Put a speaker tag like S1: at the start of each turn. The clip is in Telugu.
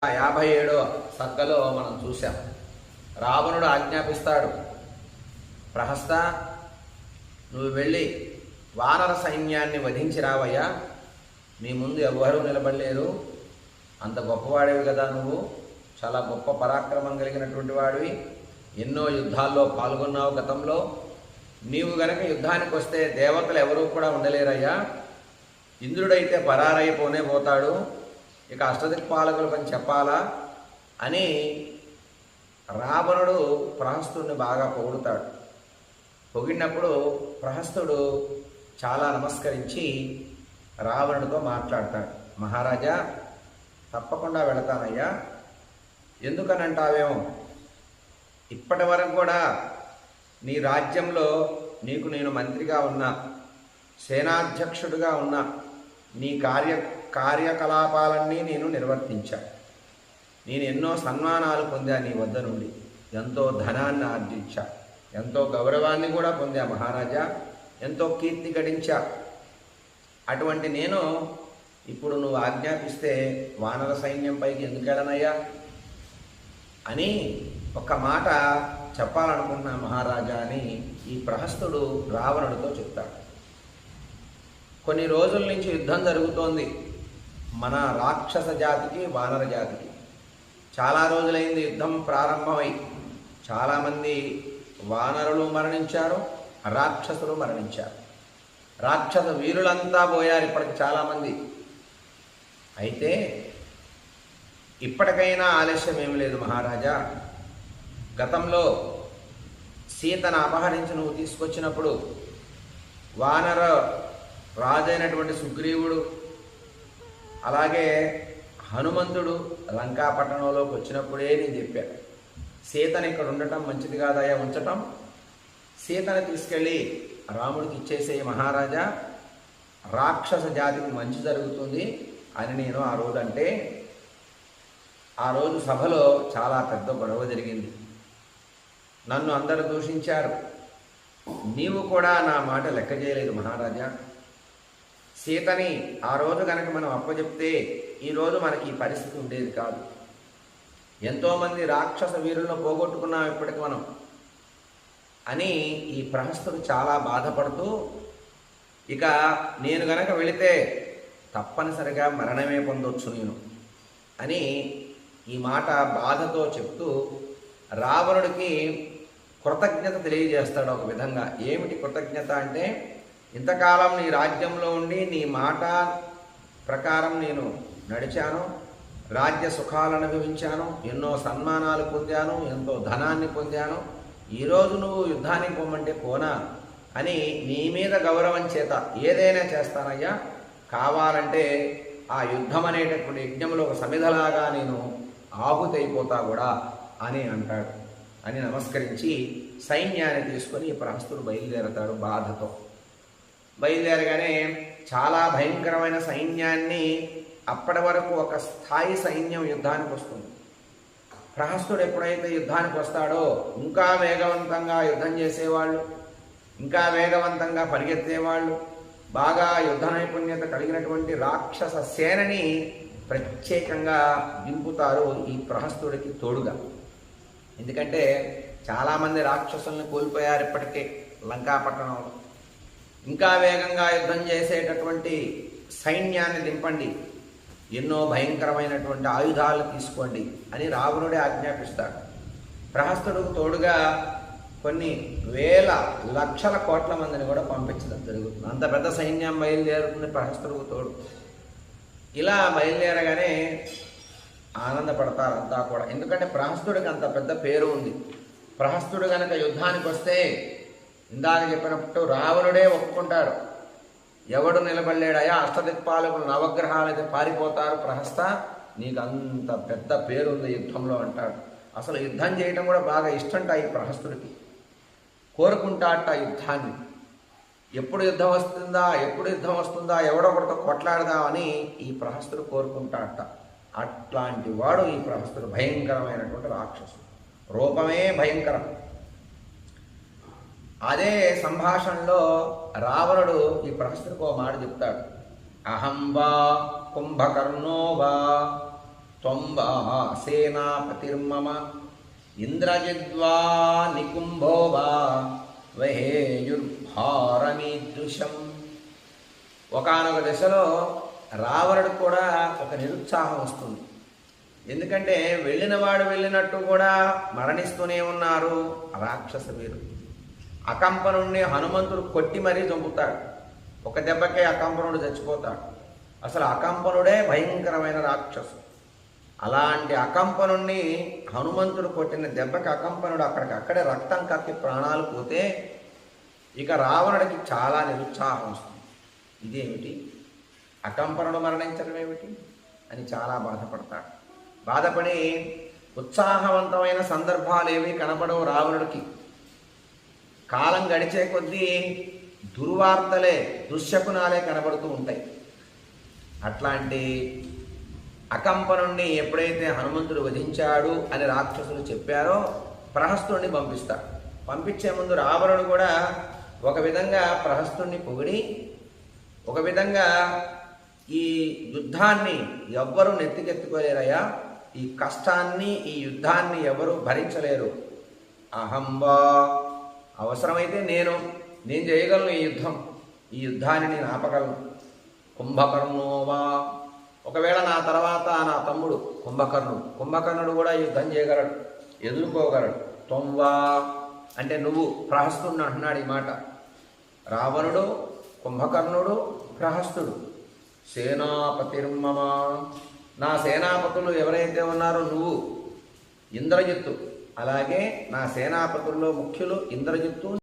S1: 57వ సర్గలో మనం చూసాం. రావణుడు ఆజ్ఞాపిస్తాడు, ప్రహస్త నువ్వు వెళ్ళి వానర సైన్యాన్ని వధించి రావయ్యా, నీ ముందు ఎవ్వరూ నిలబడలేరు, అంత గొప్పవాడివి కదా, నువ్వు చాలా గొప్ప పరాక్రమం కలిగినటువంటి వాడివి, ఎన్నో యుద్ధాల్లో పాల్గొన్నావు గతంలో, నీవు గనక యుద్ధానికి వస్తే దేవతలు ఎవరూ కూడా ఉండలేరయ్యా, ఇంద్రుడైతే పరారైపోనే పోతాడు, ఇక అష్టదిక్పాలకులు పని చెప్పాలా అని రావణుడు ప్రహస్తుడిని బాగా పొగుడుతాడు. పొగిడినప్పుడు ప్రహస్తుడు చాలా నమస్కరించి రావణుడితో మాట్లాడతాడు. మహారాజా, తప్పకుండా వెళతానయ్యా, ఎందుకనంటావేమో, ఇప్పటి వరకు కూడా నీ రాజ్యంలో నీకు నేను మంత్రిగా ఉన్నా, సేనాధ్యక్షుడిగా ఉన్నా, నీ కార్యకలాపాలన్నీ నేను నిర్వర్తించా, నేను ఎన్నో సన్మానాలు పొందా నీ వద్ద నుండి, ఎంతో ధనాన్ని ఆర్జించా, ఎంతో గౌరవాన్ని కూడా పొందా మహారాజా, ఎంతో కీర్తి గడించా. అటువంటి నేను ఇప్పుడు నువ్వు ఆజ్ఞాపిస్తే వానర సైన్యం పైకి ఎందుకు వెళ్ళనయ్యా అని ఒక మాట చెప్పాలనుకుంటున్నా మహారాజా అని ఈ ప్రహస్తుడు రావణుడితో చెప్తాడు. కొన్ని రోజుల నుంచి యుద్ధం జరుగుతోంది మన రాక్షస జాతికి వానర జాతికి. చాలా రోజులైంది యుద్ధం ప్రారంభమై, చాలామంది వానరులు మరణించారు, రాక్షసులు మరణించారు, రాక్షస వీరులంతా పోయారు ఇప్పటికి చాలామంది. అయితే ఇప్పటికైనా ఆలస్యం ఏమి లేదు మహారాజా, గతంలో సీతను అపహరించి నువ్వు తీసుకొచ్చినప్పుడు వానర రాజైనటువంటి సుగ్రీవుడు అలాగే హనుమంతుడు లంకాపట్టణంలోకి వచ్చినప్పుడే నేను చెప్పాను, సీతను ఇక్కడ ఉండటం మంచిది కాదయ్యా, ఉంచటం, సీతను తీసుకెళ్ళి రాముడికి ఇచ్చేసే మహారాజా, రాక్షస జాతికి మంచి జరుగుతుంది అని నేను ఆ రోజు అంటే, ఆ రోజు సభలో చాలా పెద్ద గొడవ జరిగింది, నన్ను అందరూ దూషించారు, నీవు కూడా నా మాట లెక్క చేయలేదు మహారాజా, సీతని ఆ రోజు కనుక మనం అప్పచెప్తే ఈరోజు మనకి ఈ పరిస్థితి ఉండేది కాదు, ఎంతోమంది రాక్షస వీరులను పోగొట్టుకున్నాం ఇప్పటికి మనం అని ఈ ప్రహస్తుడు చాలా బాధపడుతూ, ఇక నేను గనక వెళితే తప్పనిసరిగా మరణమే పొందొచ్చు నేను అని ఈ మాట బాధతో చెప్తూ రావణుడికి కృతజ్ఞత తెలియజేస్తాడు ఒక విధంగా. ఏమిటి కృతజ్ఞత అంటే, ఇంతకాలం నీ రాజ్యంలో ఉండి నీ మాట ప్రకారం నేను నడిచాను, రాజ్య సుఖాలను అనుభవించాను, ఎన్నో సన్మానాలు పొందాను, ఎంతో ధనాన్ని పొందాను, ఈరోజు నువ్వు యుద్ధానికి పోమంటే పోనా అని నీ మీద గౌరవం చేత ఏదైనా చేస్తానయ్యా, కావాలంటే ఆ యుద్ధం అనేటటువంటి యజ్ఞంలో ఒక సమిధలాగా నేను ఆహుతైపోతా కూడా అని అంటాడు. అని నమస్కరించి సైన్యాన్ని తీసుకొని ప్రహస్తుడు బయలుదేరతాడు బాధతో. బయలుదేరగానే చాలా భయంకరమైన సైన్యాన్ని, అప్పటి వరకు ఒక స్థాయి సైన్యం యుద్ధానికి వస్తుంది. ప్రహస్తుడు ఎప్పుడైతే యుద్ధానికి వస్తాడో ఇంకా వేగవంతంగా యుద్ధం చేసేవాళ్ళు, ఇంకా వేగవంతంగా పరిగెత్తేవాళ్ళు, బాగా యుద్ధ నైపుణ్యత కలిగినటువంటి రాక్షస సేనని ప్రత్యేకంగా దింపుతారు ఈ ప్రహస్తుడికి తోడుగా. ఎందుకంటే చాలామంది రాక్షసుల్ని కోల్పోయారు ఇప్పటికే లంకాపట్టణంలో, ఇంకా వేగంగా యుద్ధం చేసేటటువంటి సైన్యాన్ని దింపండి, ఎన్నో భయంకరమైనటువంటి ఆయుధాలు తీసుకోండి అని రావణుడే ఆజ్ఞాపిస్తాడు. ప్రహస్తుడికి తోడుగా కొన్ని వేల లక్షల కోట్ల మందిని కూడా పంపించడం జరుగుతుంది. అంత పెద్ద సైన్యం బయలుదేరుతుంది ప్రహస్తుడికి తోడు. ఇలా బయలుదేరగానే ఆనందపడతారు అంతా కూడా, ఎందుకంటే ప్రహస్తుడికి అంత పెద్ద పేరు ఉంది. ప్రహస్తుడు కనుక యుద్ధానికి వస్తే ఇందాక చెప్పినప్పుడు రావణుడే ఒప్పుకుంటాడు, ఎవడు నిలబడలేడయా, అష్టదిక్పాలకులు నవగ్రహాలు అయితే పారిపోతారు, ప్రహస్త నీకు అంత పెద్ద పేరుంది యుద్ధంలో అంటాడు. అసలు యుద్ధం చేయటం కూడా బాగా ఇష్టంట ఈ ప్రహస్తుడికి, కోరుకుంటాట యుద్ధాన్ని, ఎప్పుడు యుద్ధం వస్తుందా ఎవడొకటితో కొట్లాడదామని ఈ ప్రహస్తుడు కోరుకుంటాట. అట్లాంటి వాడు ఈ ప్రహస్తుడు, భయంకరమైనటువంటి రాక్షసుడు, రూపమే భయంకరం. అదే సంభాషణలో రావణుడు ఈ ప్రహస్తుడికి ఓ మాట చెప్తాడు, అహం వా కుంభకర్ణో వా త్వంబా సేనాపతిర్మమ ఇంద్రజిద్వా నికుంభో వా వహేయుర్భారమీదృశం. ఒకానొక దశలో రావణుడికి కూడా ఒక నిరుత్సాహం వస్తుంది. ఎందుకంటే వెళ్ళినవాడు వెళ్ళినట్టు కూడా మరణిస్తూనే ఉన్నారు రాక్షస వీరు. అకంపనుణ్ణి హనుమంతుడు కొట్టి మరీ చంపుతాడు. ఒక దెబ్బకే అకంపనుడు చచ్చిపోతాడు. అసలు అకంపనుడే భయంకరమైన రాక్షసు. అలాంటి అకంపనుణ్ణి హనుమంతుడు కొట్టిన దెబ్బకి అకంపనుడు అక్కడికక్కడే రక్తం కక్కి ప్రాణాలు పోతే ఇక రావణుడికి చాలా నిరుత్సాహం వస్తుంది. ఇదేమిటి, అకంపనుడు మరణించడం ఏమిటి అని చాలా బాధపడతాడు. బాధపడి ఉత్సాహవంతమైన సందర్భాలు ఏమీ కనపడవు రావణుడికి. కాలం గడిచే కొద్దీ దుర్వార్తలే, దుశ్శకునాలే కనబడుతూ ఉంటాయి. అట్లాంటి అకంపనుణ్ణి ఎప్పుడైతే హనుమంతుడు వధించాడు అని రాక్షసులు చెప్పారో ప్రహస్తుడిని పంపిస్తాడు. పంపించే ముందు రావణుడు కూడా ఒక విధంగా ప్రహస్తుడిని పొగిడి, ఒక విధంగా ఈ యుద్ధాన్ని ఎవ్వరూ నెత్తికెత్తుకోలేరయ్యా, ఈ కష్టాన్ని ఈ యుద్ధాన్ని ఎవరు భరించలేరు. అహంవా, అవసరమైతే నేను చేయగలను ఈ యుద్ధాన్ని నేను ఆపగలను. కుంభకర్ణోవా, ఒకవేళ నా తర్వాత నా తమ్ముడు కుంభకర్ణుడు కూడా యుద్ధం చేయగలడు, ఎదుర్కోగలడు. త్వంవా అంటే నువ్వు, ప్రహస్తుడు అంటున్నాడు ఈ మాట. రావణుడు, కుంభకర్ణుడు, ప్రహస్తుడు. సేనాపతిర్మమ, నా సేనాపతులు ఎవరైతే ఉన్నారో నువ్వు, ఇంద్రజిత్తు, అలాగే నా సేనాపతుల్లో ముఖ్యులు ఇంద్రజిత్తు